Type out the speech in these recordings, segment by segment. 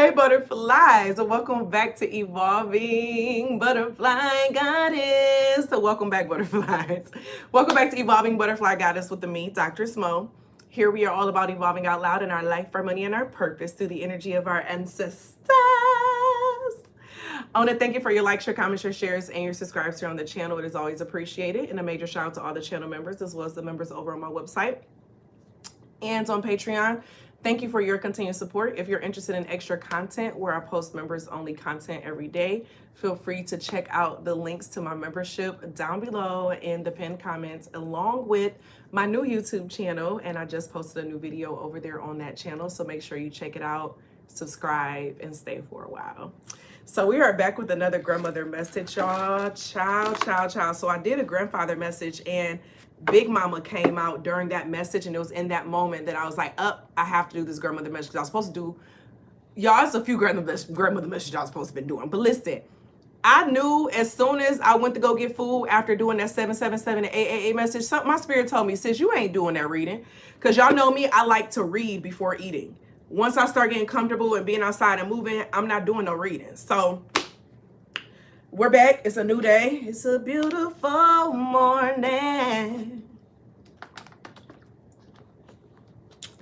Hey butterflies, welcome back to Evolving Butterfly Goddess. So welcome back, butterflies. Welcome back to Evolving Butterfly Goddess with me, Doctress. Here we are all about evolving out loud in our life, our money, and our purpose through the energy of our ancestors. I want to thank you for your likes, your comments, your shares, and your subscribes here on the channel. It is always appreciated. And a major shout out to all the channel members as well as the members over on my website and on Patreon. Thank you for your continued support. If you're interested in extra content where I post members only content every day, feel free to check out the links to my membership down below in the pinned comments, along with my new YouTube channel. And I just posted a new video over there on that channel. So make sure you check it out, subscribe, and stay for a while. So we are back with another grandmother message, y'all. Child. So I did a grandfather message, and Big Mama came out during that message, and it was in that moment that I was like, I have to do this grandmother message, because I was supposed to do, y'all, it's a few grandmother messages I was supposed to be doing. But listen, I knew as soon as I went to go get food after doing that 777 and 888 message, my spirit told me, sis, you ain't doing that reading. Because y'all know me, I like to read before eating. Once I start getting comfortable and being outside and moving, I'm not doing no reading. So we're back. It's a new day. It's a beautiful morning.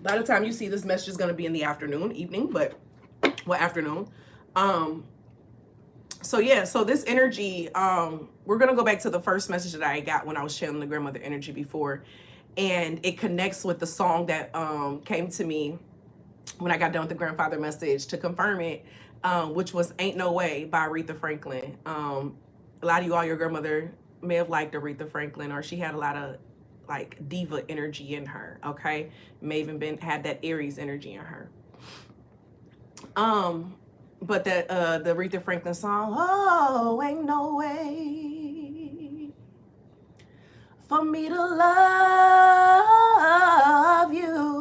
By the time you see this message is going to be in the afternoon, evening, but afternoon. So yeah, so this energy, we're going to go back to the first message that I got when I was channeling the grandmother energy before. And it connects with the song that came to me when I got done with the grandfather message to confirm it, which was Ain't No Way by Reita Franklin. A lot of you, all your grandmother may have liked Reita Franklin, or she had a lot of like diva energy in her, okay? May even had that Aries energy in her. But that the Reita Franklin song, oh, ain't no way for me to love you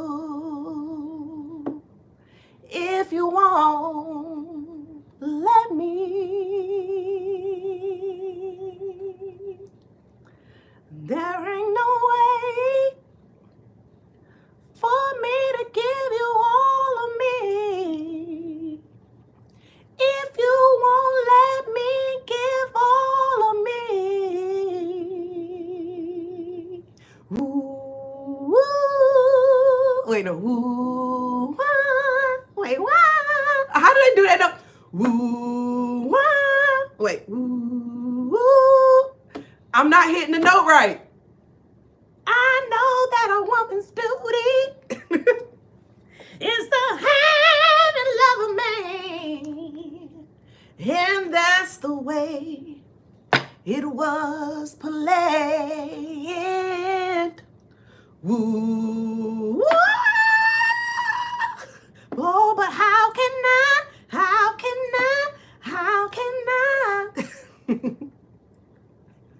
if you won't let me. There ain't no way for me to give you all of me if you won't let me give all of me. Ooh, ooh. Wait, no. Ooh, wah. Wait, what? How did I do that? No. Ooh, wah. Wait. Ooh, ooh. I'm not hitting the note right. I know that a woman's duty is to have and love a man. And that's the way it was planned. Woo. Oh, but how can I?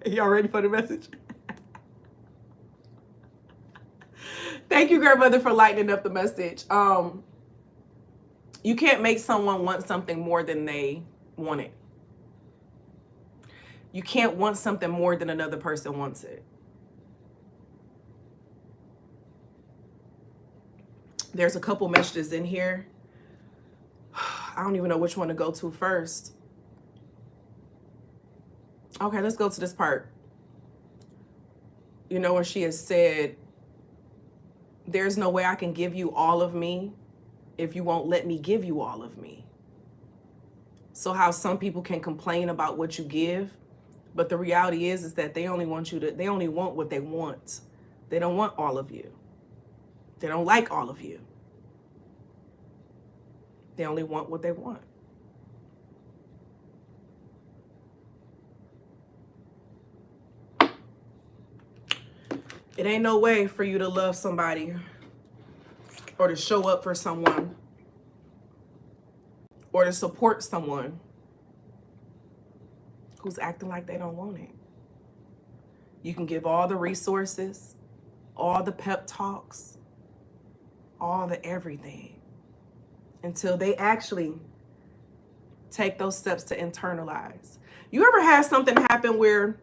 Y'all ready for the message? Thank you, grandmother, for lightening up the message. You can't make someone want something more than they want it. You can't want something more than another person wants it. There's a couple messages in here. I don't even know which one to go to first. Okay, let's go to this part. You know, where she has said, there's no way I can give you all of me if you won't let me give you all of me. So how some people can complain about what you give, but the reality is that they only want what they want. They don't want all of you. They don't like all of you. They only want what they want. It ain't no way for you to love somebody or to show up for someone or to support someone who's acting like they don't want it. You can give all the resources, all the pep talks, all the everything, until they actually take those steps to internalize. You ever had something happen where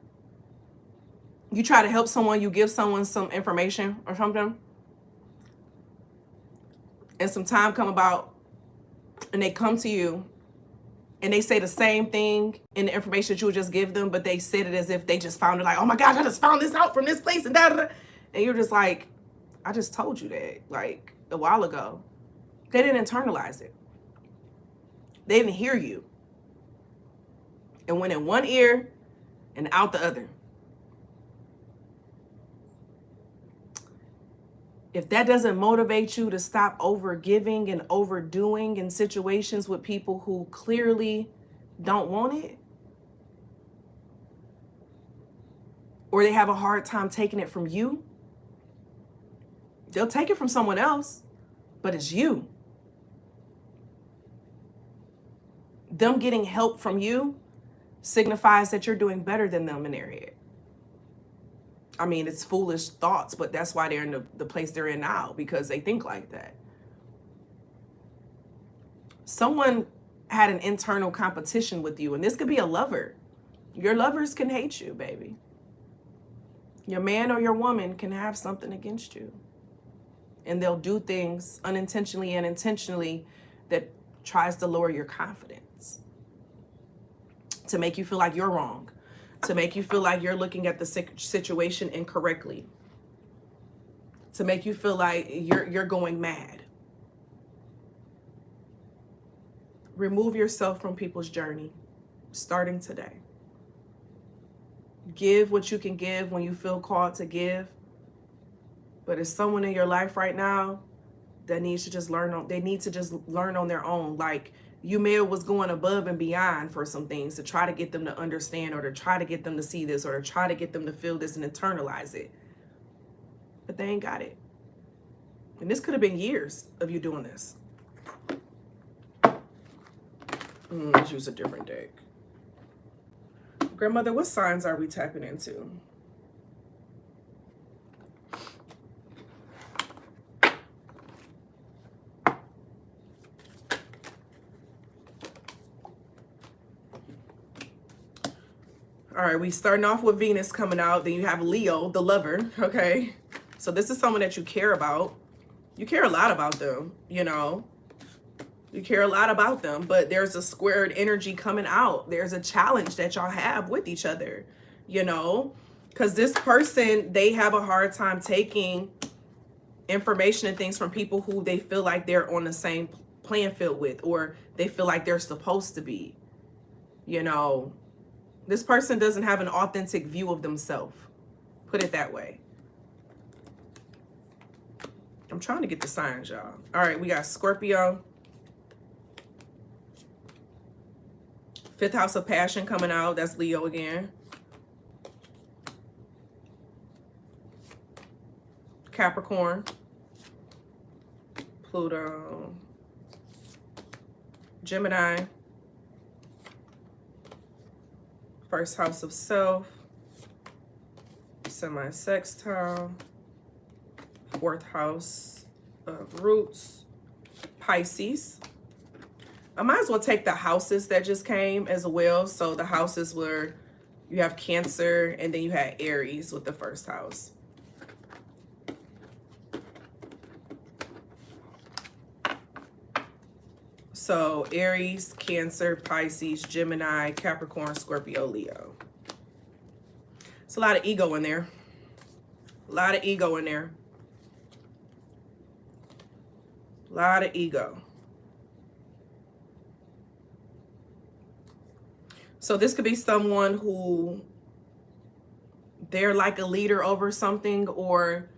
you try to help someone, you give someone some information or something, and some time come about and they come to you and they say the same thing in the information that you would just give them, but they said it as if they just found it, like, oh my gosh, I just found this out from this place and da da da. And you're just like, I just told you that like a while ago. They didn't internalize it. They didn't hear you. It went in one ear and out the other. If that doesn't motivate you to stop over giving and overdoing in situations with people who clearly don't want it, or they have a hard time taking it from you, they'll take it from someone else, but it's you. Them getting help from you signifies that you're doing better than them in their head. I mean, it's foolish thoughts, but that's why they're in the place they're in now, because they think like that. Someone had an internal competition with you, and this could be a lover. Your lovers can hate you, baby. Your man or your woman can have something against you. And they'll do things unintentionally and intentionally that tries to lower your confidence, to make you feel like you're wrong, to make you feel like you're looking at the situation incorrectly, to make you feel like you're going mad. Remove yourself from people's journey, starting today. Give what you can give when you feel called to give. But it's someone in your life right now that needs to just learn on, they need to just learn on their own. Like, you may have was going above and beyond for some things to try to get them to understand, or to try to get them to see this, or to try to get them to feel this and internalize it. But they ain't got it. And this could have been years of you doing this. Let's use a different deck. Grandmother, what signs are we tapping into? All right, we starting off with Venus coming out. Then you have Leo, the lover, okay? So this is someone that you care about. You care a lot about them, you know? You care a lot about them, but there's a squared energy coming out. There's a challenge that y'all have with each other, you know? Because this person, they have a hard time taking information and things from people who they feel like they're on the same playing field with, or they feel like they're supposed to be, you know? This person doesn't have an authentic view of themselves. Put it that way. I'm trying to get the signs, y'all. All right, we got Scorpio. 5th house of passion coming out. That's Leo again. Capricorn. Pluto. Gemini. 1st house of self. Semi-sextile. 4th house of roots. Pisces. I might as well take the houses that just came as well. So the houses where you have Cancer, and then you had Aries with the 1st house. So Aries, Cancer, Pisces, Gemini, Capricorn, Scorpio, Leo. It's a lot of ego in there. A lot of ego in there. A lot of ego. So this could be someone who they're like a leader over something, or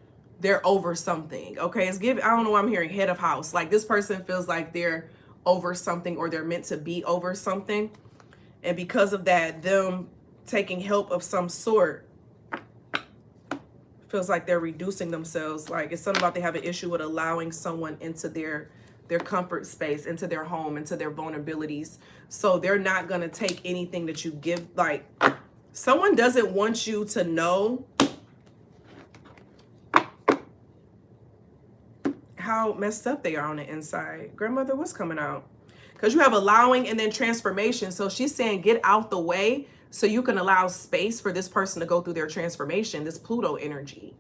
they're over something. Okay, I don't know why I'm hearing head of house. Like, this person feels like they're over something, or they're meant to be over something. And because of that, them taking help of some sort feels like they're reducing themselves. Like, it's something about they have an issue with allowing someone into their comfort space, into their home, into their vulnerabilities. So they're not going to take anything that you give. Like, someone doesn't want you to know how messed up they are on the inside. Grandmother, what's coming out? Because you have allowing and then transformation. So she's saying get out the way so you can allow space for this person to go through their transformation, this Pluto energy.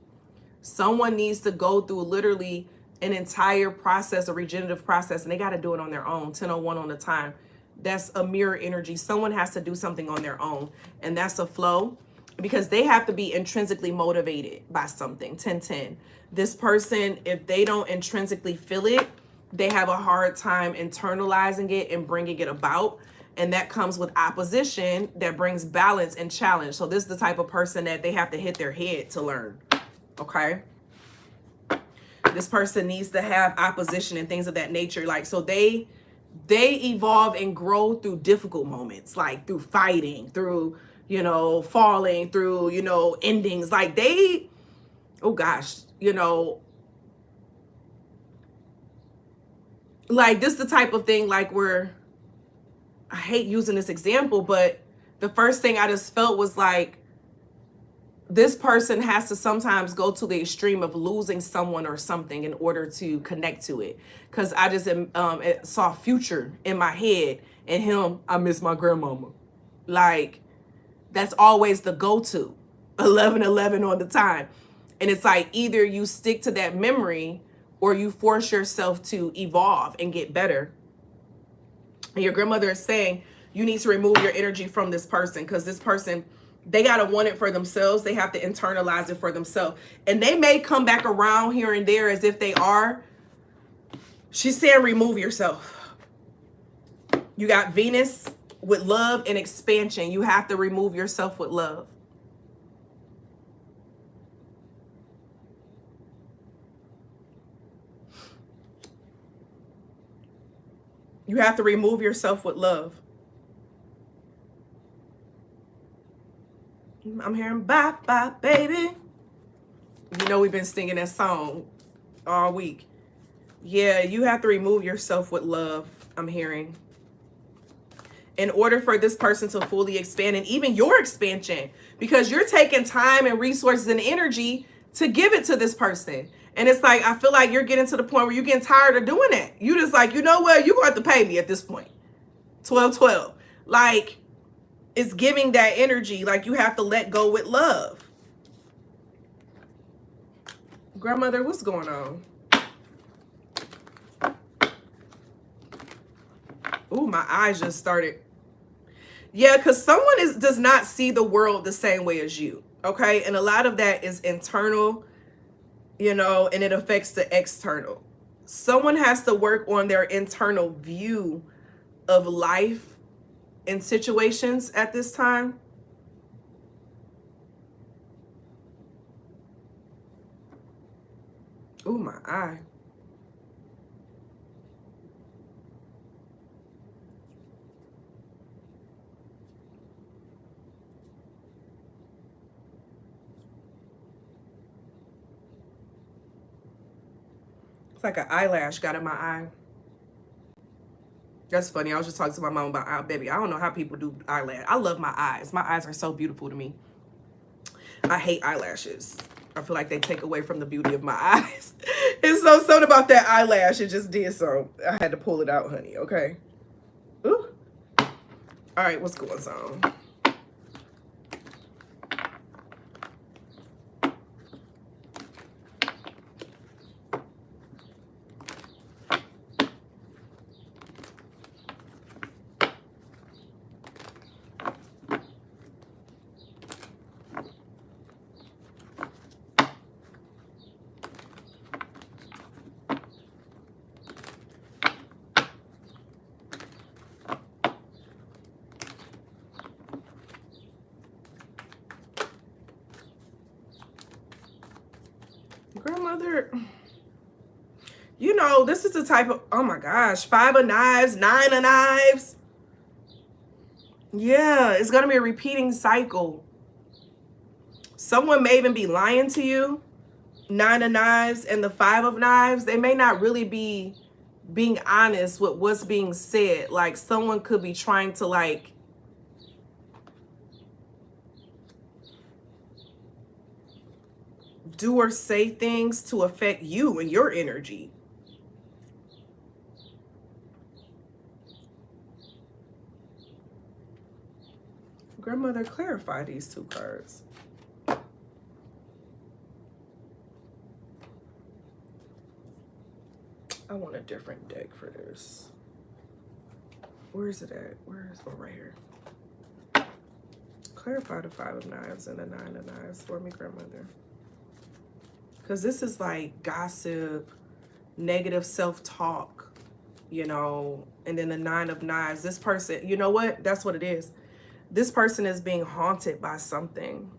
Someone needs to go through literally an entire process, a regenerative process, and they got to do it on their own, 1001 on the time. That's a mirror energy. Someone has to do something on their own, and that's a flow, because they have to be intrinsically motivated by something, 1010. This person, if they don't intrinsically feel it, they have a hard time internalizing it and bringing it about. And that comes with opposition that brings balance and challenge. So this is the type of person that they have to hit their head to learn, okay? This person needs to have opposition and things of that nature. Like, so they evolve and grow through difficult moments, like through fighting, through, you know, falling, through, you know, endings. Like they, oh gosh, you know, like this is the type of thing like where, I hate using this example, but the first thing I just felt was like, this person has to sometimes go to the extreme of losing someone or something in order to connect to it. Because I just saw Future in my head, and him, I miss my grandmama. Like, that's always the go-to, 11:11 on the time. And it's like, either you stick to that memory or you force yourself to evolve and get better. And your grandmother is saying you need to remove your energy from this person, because this person, they got to want it for themselves. They have to internalize it for themselves. And they may come back around here and there as if they are. She's saying remove yourself. You got Venus with love and expansion. You have to remove yourself with love. You have to remove yourself with love. I'm hearing bye bye baby. You know we've been singing that song all week. Yeah, you have to remove yourself with love, I'm hearing. In order for this person to fully expand, and even your expansion, because you're taking time and resources and energy to give it to this person. And it's like, I feel like you're getting to the point where you're getting tired of doing it. You just like, you know what? You're going to have to pay me at this point. 12-12. Like, it's giving that energy. Like, you have to let go with love. Grandmother, what's going on? Ooh, my eyes just started. Yeah, because someone does not see the world the same way as you. Okay? And a lot of that is internal, you know, and it affects the external. Someone has to work on their internal view of life and situations at this time. Ooh, my eye. It's like an eyelash got in my eye. That's funny. I was just talking to my mom about baby. I don't know how people do eyelash. I love my eyes. My eyes are so beautiful to me. I hate eyelashes. I feel like they take away from the beauty of my eyes. It's so something about that eyelash. It just did so. I had to pull it out, honey. Okay. Ooh. All right. What's going on? Grandmother, you know, this is the type of, oh my gosh, 5 of knives, 9 of knives. Yeah, it's going to be a repeating cycle. Someone may even be lying to you. 9 of knives and the 5 of knives. They may not really be being honest with what's being said. Like, someone could be trying to, like, do or say things to affect you and your energy. Grandmother, clarify these 2 cards. I want a different deck for this. Where is it at? Where is it? Oh, right here. Clarify the 5 of Knives and the 9 of Knives for me, grandmother. Because this is like gossip, negative self-talk, you know, and then the 9 of Knives. This person, you know what? That's what it is. This person is being haunted by something.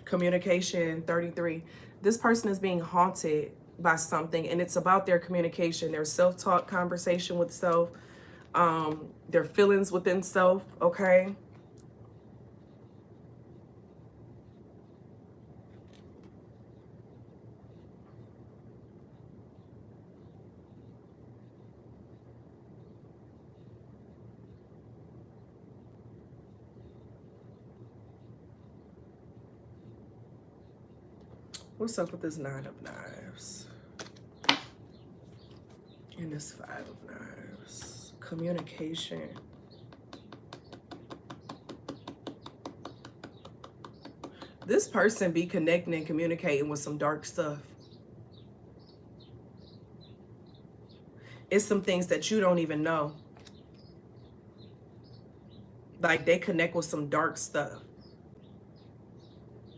Communication, 33. This person is being haunted by something, and it's about their communication, their self-talk, conversation with self, their feelings within self, okay? What's up with this 9 of Knives? And this 5 of Knives. Communication. This person be connecting and communicating with some dark stuff. It's some things that you don't even know. Like they connect with some dark stuff.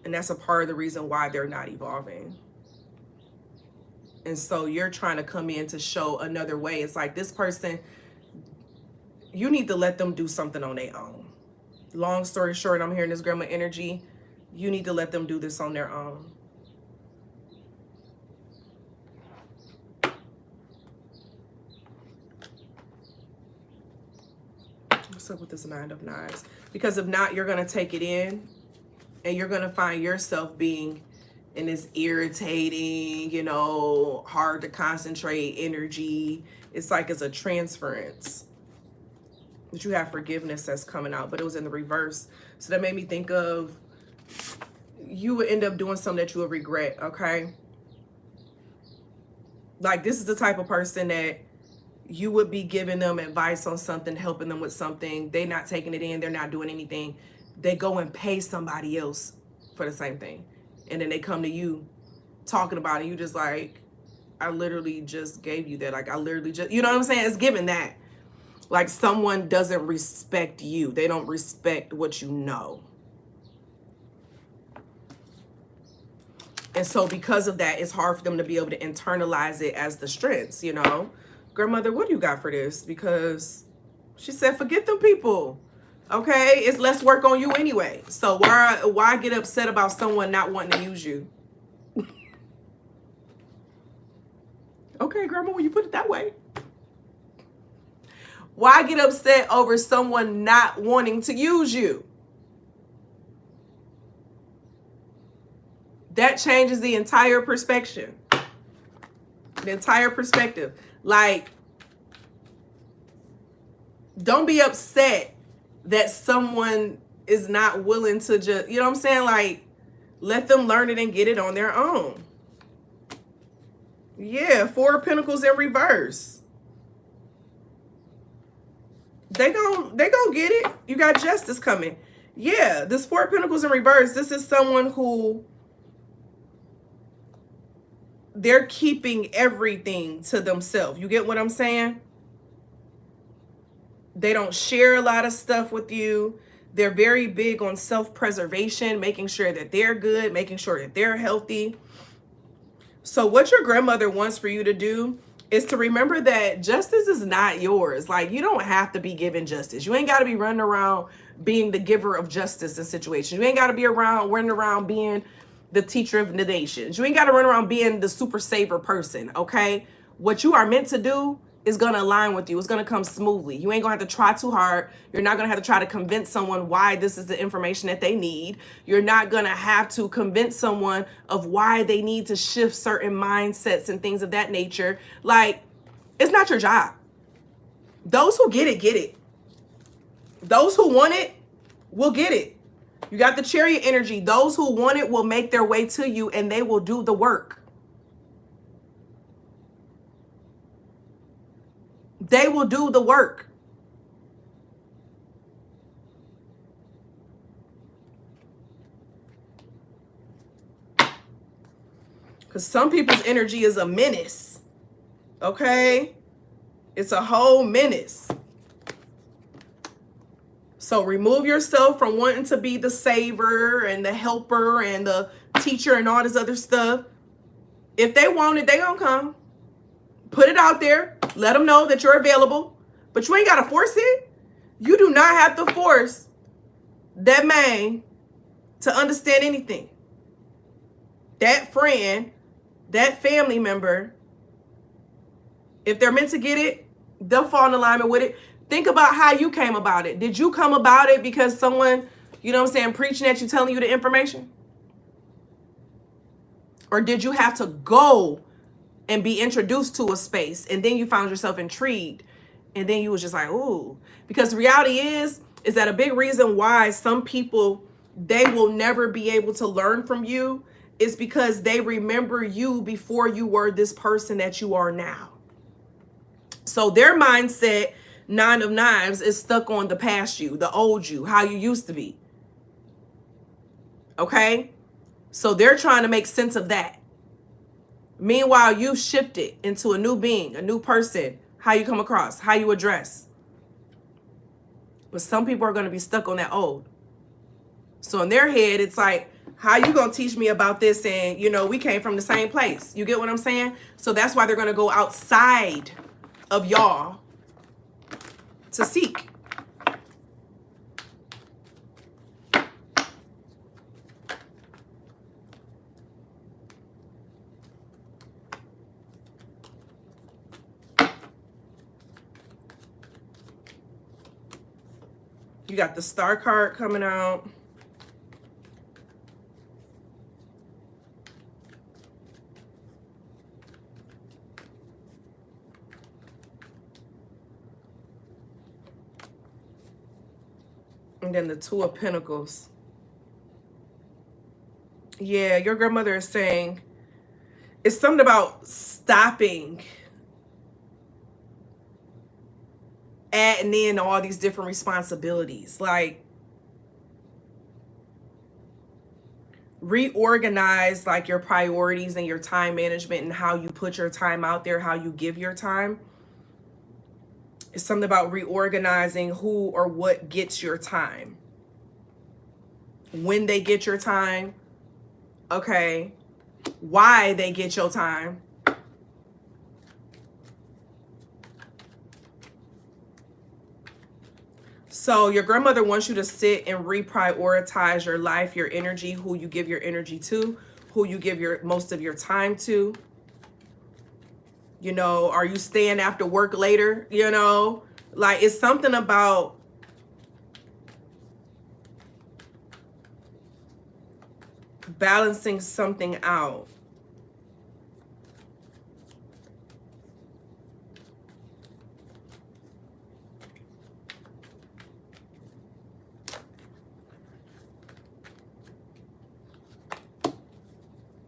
And that's a part of the reason why they're not evolving. And so you're trying to come in to show another way. It's like this person, you need to let them do something on their own. Long story short, I'm hearing this grandma energy. You need to let them do this on their own. What's up with this 9 of Knives? Because if not, you're going to take it in. And you're going to find yourself being in this irritating, you know, hard to concentrate energy. It's like it's a transference. But you have forgiveness that's coming out. But it was in the reverse. So that made me think of you would end up doing something that you would regret, okay? Like this is the type of person that you would be giving them advice on something, helping them with something. They're not taking it in. They're not doing anything. They go and pay somebody else for the same thing. And then they come to you talking about it. You just like, I literally just gave you that. Like I literally just, you know what I'm saying? It's given that. Like someone doesn't respect you. They don't respect what you know. And so because of that, it's hard for them to be able to internalize it as the strengths, you know? Grandmother, what do you got for this? Because she said, forget them people. Okay, it's less work on you anyway. So why get upset about someone not wanting to use you? Okay, grandma, when you put it that way. Why get upset over someone not wanting to use you? That changes the entire perspective. The entire perspective. Like, don't be upset that someone is not willing to just, you know what I'm saying? Like, let them learn it and get it on their own. Yeah, 4 of Pentacles in reverse. They gon' get it. You got justice coming. Yeah, this 4 of Pentacles in reverse. This is someone who they're keeping everything to themselves. You get what I'm saying? They don't share a lot of stuff with you. They're very big on self-preservation, making sure that they're good, making sure that they're healthy. So what your grandmother wants for you to do is to remember that justice is not yours. Like, you don't have to be given justice. You ain't got to be running around being the giver of justice in situations. You ain't got to be running around being the teacher of the nations. You ain't got to run around being the super saver person, okay? What you are meant to do is going to align with you. It's going to come smoothly. You ain't going to have to try too hard. You're not going to have to try to convince someone why this is the information that they need. You're not going to have to convince someone of why they need to shift certain mindsets and things of that nature. Like, it's not your job. Those who get it, get it. Those who want it will get it. You got the Chariot energy. Those who want it will make their way to you and they will do the work. They will do the work. Because some people's energy is a menace. Okay? It's a whole menace. So remove yourself from wanting to be the saver and the helper and the teacher and all this other stuff. If they want it, they gonna come. Put it out there. Let them know that you're available. But you ain't gotta force it. You do not have to force that man to understand anything. That friend, that family member, if they're meant to get it, they'll fall in alignment with it. Think about how you came about it. Did you come about it because someone, you know what I'm saying, preaching at you, telling you the information? Or did you have to go and be introduced to a space and then you found yourself intrigued and then you was just like, ooh? Because the reality is that a big reason why some people, they will never be able to learn from you is because they remember you before you were this person that you are now. So their mindset, 9 of Knives, is stuck on the past you, the old you, how you used to be. Okay? So they're trying to make sense of that. Meanwhile, you've shifted into a new being, a new person, how you come across, how you address. But some people are going to be stuck on that old. So in their head, it's like, how you going to teach me about this? And, you know, we came from the same place. You get what I'm saying? So that's why they're going to go outside of y'all to seek. You got the Star card coming out. And then the Two of Pentacles. Yeah, your grandmother is saying it's something about stopping adding in all these different responsibilities. Like, reorganize like your priorities and your time management and how you put your time out there, how you give your time. It's something about reorganizing who or what gets your time, when they get your time, okay, why they get your time. So your grandmother wants you to sit and reprioritize your life, your energy, who you give your energy to, who you give your most of your time to. You know, are you staying after work later? You know, like, it's something about balancing something out.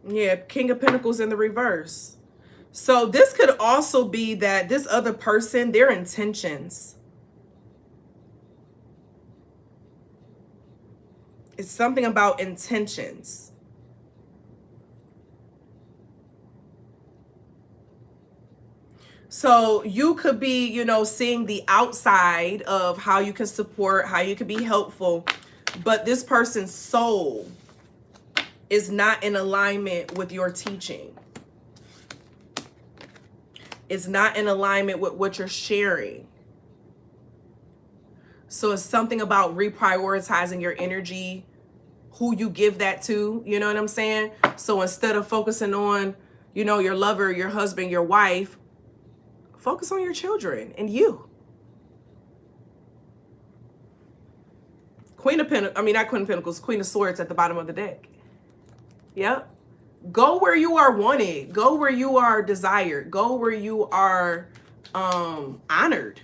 Yeah, King of Pentacles in the reverse. So this could also be that this other person, their intentions. It's something about intentions. So you could be, you know, seeing the outside of how you can support, how you can be helpful, but this person's soul is not in alignment with your teaching. It's not in alignment with what you're sharing. So it's something about reprioritizing your energy, who you give that to, you know what I'm saying? So instead of focusing on, you know, your lover, your husband, your wife, focus on your children and you. Queen of Pentacles, I mean, not Queen of Pentacles, Queen of Swords at the bottom of the deck. Yep. Go where you are wanted. Go where you are desired. Go where you are honored.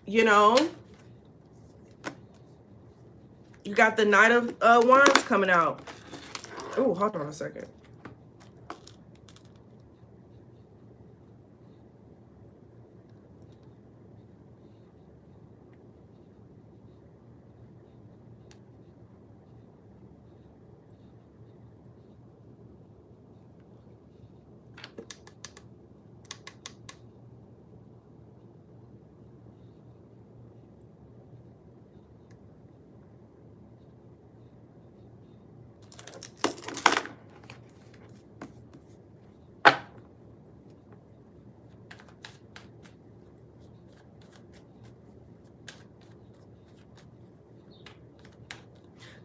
You know? You got the Knight of Wands coming out. Oh, hold on a second.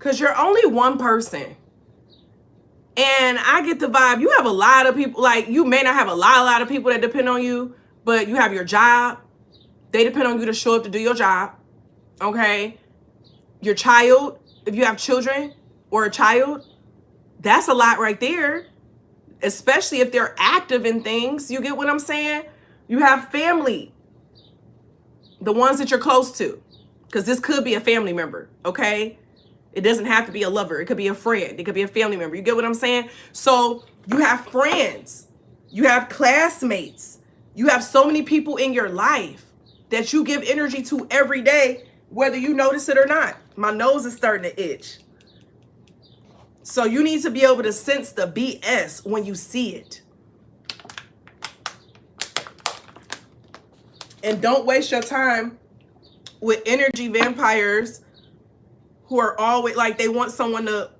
Because you're only one person. And I get the vibe, you have a lot of people, like you may not have a lot of people that depend on you, but you have your job. They depend on you to show up to do your job. Okay? Your child, if you have children or a child, that's a lot right there. Especially if they're active in things. You get what I'm saying? You have family. The ones that you're close to. Because this could be a family member. Okay? It doesn't have to be a lover. It could be a friend. It could be a family member. You get what I'm saying? So you have friends. You have classmates. You have so many people in your life that you give energy to every day, whether you notice it or not. My nose is starting to itch. So you need to be able to sense the BS when you see it. And don't waste your time with energy vampires who are always like, they want someone to,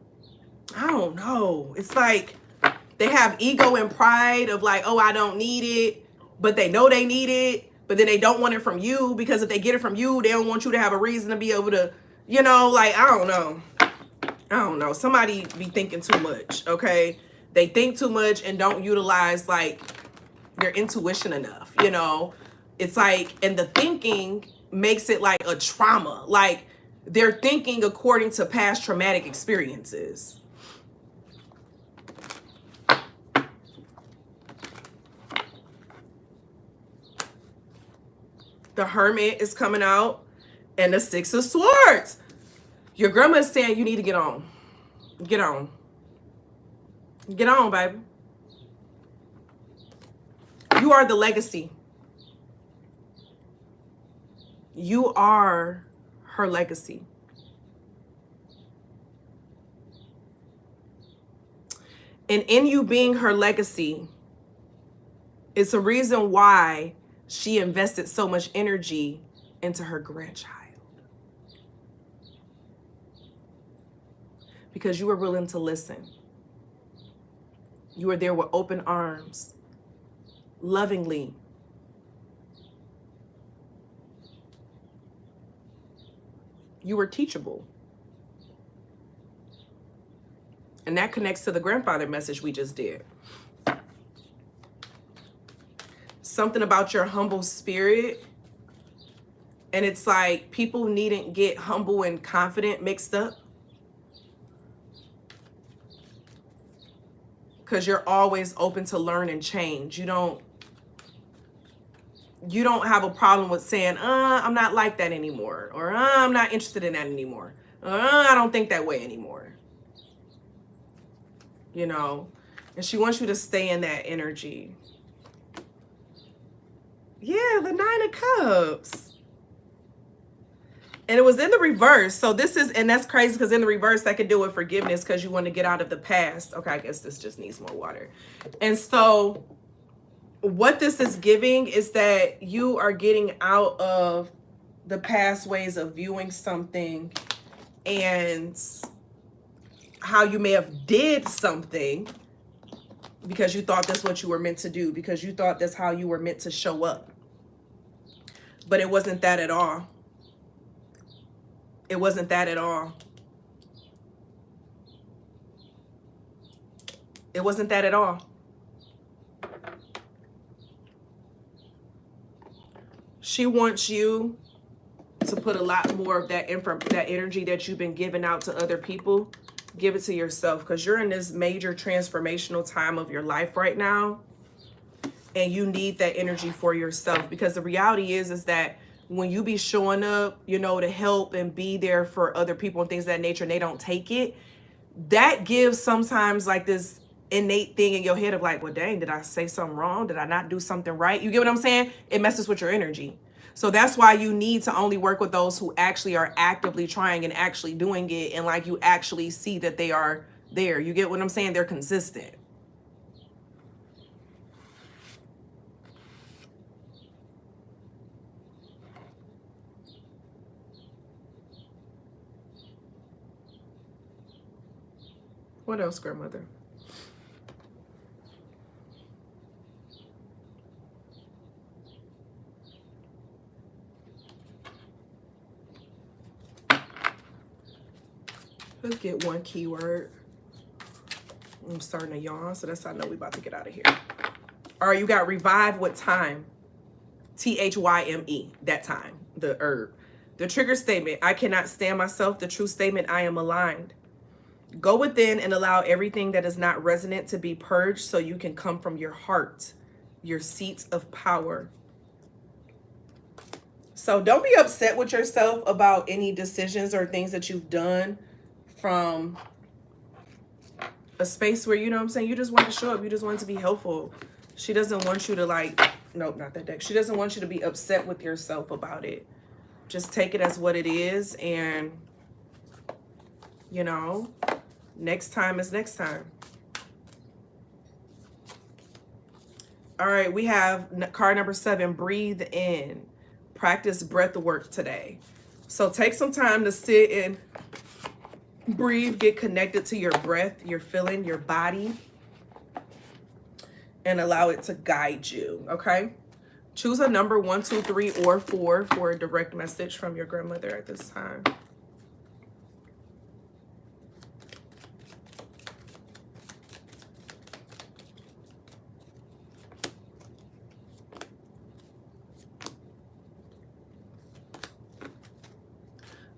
I don't know. It's like they have ego and pride of like, oh, I don't need it, but they know they need it, but then they don't want it from you because if they get it from you, they don't want you to have a reason to be able to, you know, like, I don't know. Somebody be thinking too much, okay? They think too much and don't utilize like their intuition enough, you know? It's like, and the thinking makes it like a trauma. Like, they're thinking according to past traumatic experiences. The Hermit is coming out and the Six of Swords. Your grandma is saying you need to get on. Get on. Get on, baby. You are the legacy. You are her legacy. And in you being her legacy, it's a reason why she invested so much energy into her grandchild. Because you were willing to listen. You were there with open arms, lovingly. You were teachable. And that connects to the grandfather message we just did. Something about your humble spirit. And it's like people needn't get humble and confident mixed up. Because you're always open to learn and change. You don't have a problem with saying, I'm not like that anymore. Or I'm not interested in that anymore. I don't think that way anymore. You know, and she wants you to stay in that energy. Yeah, the Nine of Cups. And it was in the reverse. So this is, and that's crazy because in the reverse, that could do with forgiveness because you want to get out of the past. Okay, I guess this just needs more water. And so what this is giving is that you are getting out of the past ways of viewing something and how you may have did something because you thought that's what you were meant to do, because you thought that's how you were meant to show up. But it wasn't that at all. It wasn't that at all. It wasn't that at all. She wants you to put a lot more of that energy that you've been giving out to other people, give it to yourself, because you're in this major transformational time of your life right now. And you need that energy for yourself, because the reality is that when you be showing up, you know, to help and be there for other people and things of that nature, and they don't take it, that gives sometimes like this innate thing in your head of like, well, dang, did I say something wrong? Did I not do something right? You get what I'm saying? It messes with your energy. So that's why you need to only work with those who actually are actively trying and actually doing it. And like you actually see that they are there. You get what I'm saying? They're consistent. What else, grandmother? Let's get one keyword. I'm starting to yawn, so that's how I know we about to get out of here. All right, you got revive with time. THYME, that time, the herb. The trigger statement, I cannot stand myself. The true statement, I am aligned. Go within and allow everything that is not resonant to be purged so you can come from your heart, your seat of power. So don't be upset with yourself about any decisions or things that you've done from a space where, you know what I'm saying, you just want to show up. You just want to be helpful. She doesn't want you to like, nope, not that deck. She doesn't want you to be upset with yourself about it. Just take it as what it is. And, you know, next time is next time. All right, we have card number 7, breathe in. Practice breath work today. So take some time to sit and breathe, get connected to your breath, your feeling, your body, and allow it to guide you, okay? Choose a number 1, 2, 3, or 4 for a direct message from your grandmother at this time.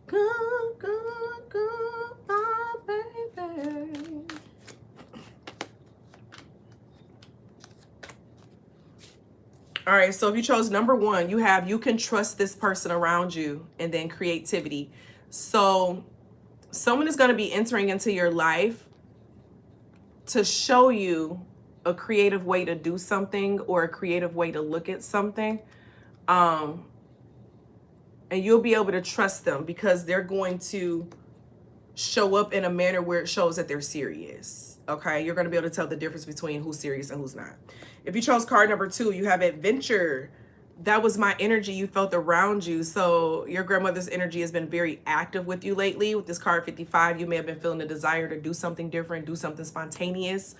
Good, good, good, my baby. All right, so if you chose number 1, you have you can trust this person around you, and then creativity. So someone is going to be entering into your life to show you a creative way to do something or a creative way to look at something. And you'll be able to trust them because they're going to show up in a manner where it shows that they're serious. Okay, you're going to be able to tell the difference between who's serious and who's not. If you chose card number 2, you have adventure. That was my energy you felt around you. So your grandmother's energy has been very active with you lately. With this card 55, you may have been feeling the desire to do something different, do something spontaneous,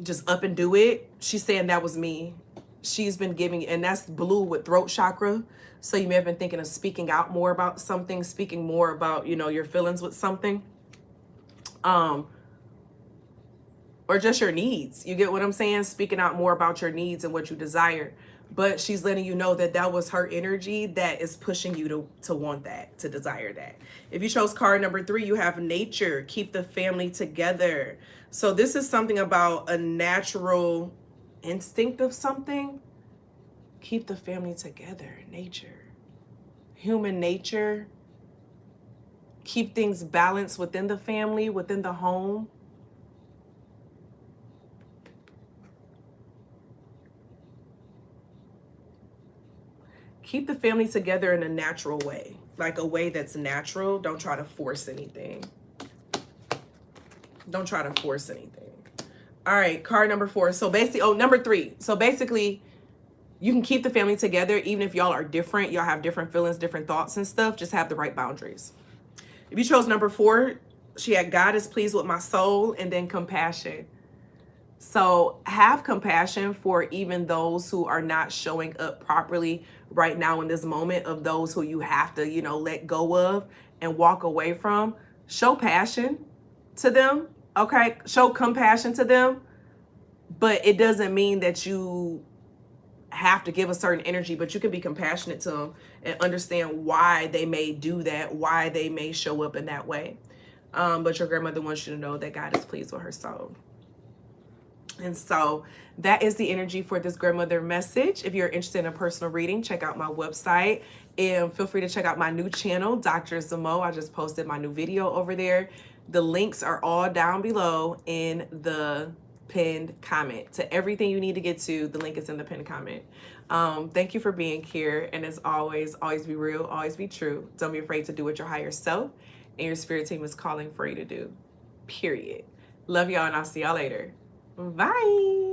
just up and do it. She's saying that was me. She's been giving, and that's blue with throat chakra. So you may have been thinking of speaking out more about something, speaking more about, you know, your feelings with something. Or just your needs. You get what I'm saying? Speaking out more about your needs and what you desire. But she's letting you know that that was her energy that is pushing you to want that, to desire that. If you chose card number 3, you have nature. Keep the family together. So this is something about a natural instinct of something. Keep the family together. Nature. Human nature. Keep things balanced within the family, within the home. Keep the family together in a natural way, like a way that's natural. Don't try to force anything. Don't try to force anything. All right, card number 4. So basically, number 3. So basically, you can keep the family together even if y'all are different. Y'all have different feelings, different thoughts and stuff. Just have the right boundaries. If you chose number 4, she had God is pleased with my soul, and then compassion. So have compassion for even those who are not showing up properly right now in this moment, of those who you have to, you know, let go of and walk away from. Show passion to them, okay? Show compassion to them, but it doesn't mean that you have to give a certain energy, but you can be compassionate to them and understand why they may do that, why they may show up in that way. But your grandmother wants you to know that God is pleased with her soul. And so that is the energy for this grandmother message. If you're interested in a personal reading, check out my website, and feel free to check out my new channel, Doctress. I just posted my new video over there. The links are all down below in the pinned comment. To everything you need to get to, the link is in the pinned comment. Thank you for being here. And as always be real, always be true. Don't be afraid to do what your higher self and your spirit team is calling for you to do. Period. Love y'all, and I'll see y'all later. Bye.